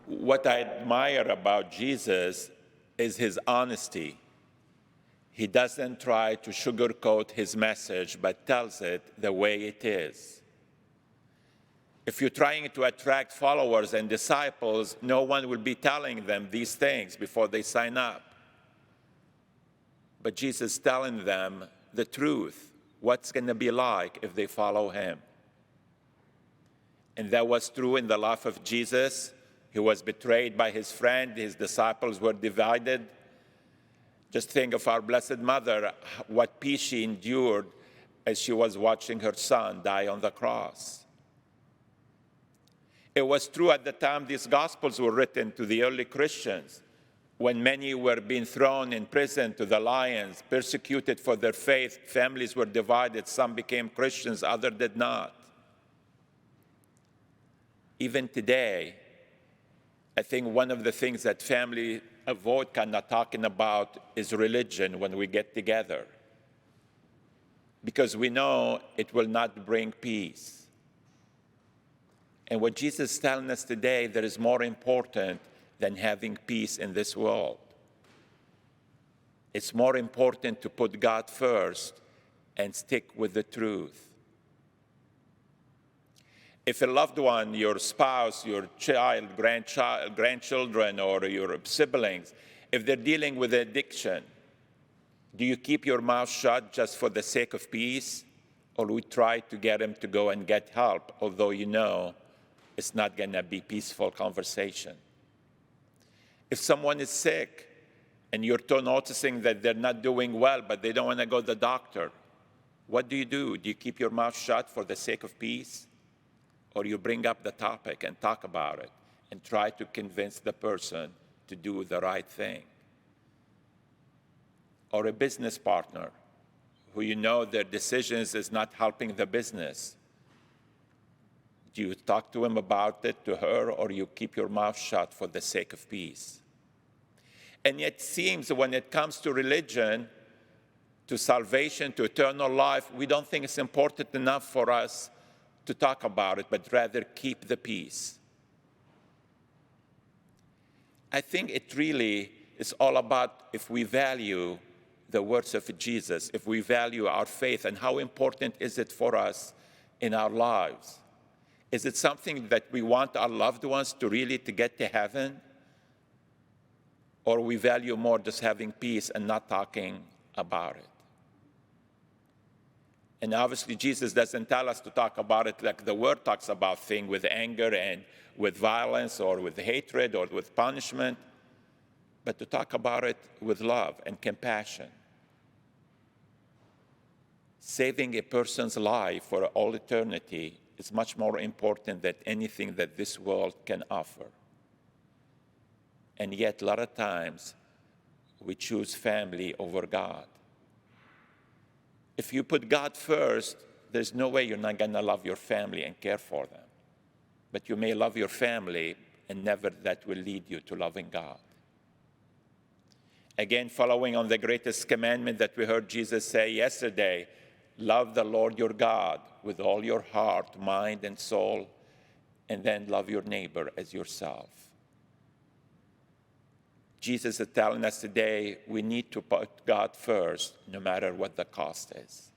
What I admire about Jesus is his honesty. He doesn't try to sugarcoat his message, but tells it the way it is. If you're trying to attract followers and disciples, no one will be telling them these things before they sign up. But Jesus is telling them the truth, what's going to be like if they follow him. And that was true in the life of Jesus. He was betrayed by his friend. His disciples were divided. Just think of our Blessed Mother, what peace she endured as she was watching her son die on the cross. It was true at the time these Gospels were written to the early Christians, when many were being thrown in prison to the lions, persecuted for their faith. Families were divided. Some became Christians, others did not. Even today, I think one of the things that family avoid kind of talking about is religion when we get together, because we know it will not bring peace. And what Jesus is telling us today, that is more important than having peace in this world. It's more important to put God first and stick with the truth. If a loved one, your spouse, your child, grandchildren, or your siblings, if they're dealing with addiction, do you keep your mouth shut just for the sake of peace? Or we try to get them to go and get help, although you know it's not going to be peaceful conversation? If someone is sick and you're noticing that they're not doing well, but they don't want to go to the doctor, what do? Do you keep your mouth shut for the sake of peace? Or you bring up the topic and talk about it and try to convince the person to do the right thing? Or a business partner who you know their decisions is not helping the business. Do you talk to him about it, to her, or you keep your mouth shut for the sake of peace? And yet it seems when it comes to religion, to salvation, to eternal life, we don't think it's important enough for us to talk about it, but rather keep the peace. I think it really is all about if we value the words of Jesus, if we value our faith, and how important is it for us in our lives. Is it something that we want our loved ones to really to get to heaven? Or we value more just having peace and not talking about it? And obviously, Jesus doesn't tell us to talk about it like the Word talks about things, with anger and with violence or with hatred or with punishment, but to talk about it with love and compassion. Saving a person's life for all eternity is much more important than anything that this world can offer. And yet, a lot of times, we choose family over God. If you put God first, there's no way you're not going to love your family and care for them. But you may love your family, and never that will lead you to loving God. Again, following on the greatest commandment that we heard Jesus say yesterday, love the Lord your God with all your heart, mind, and soul, and then love your neighbor as yourself. Jesus is telling us today we need to put God first, no matter what the cost is.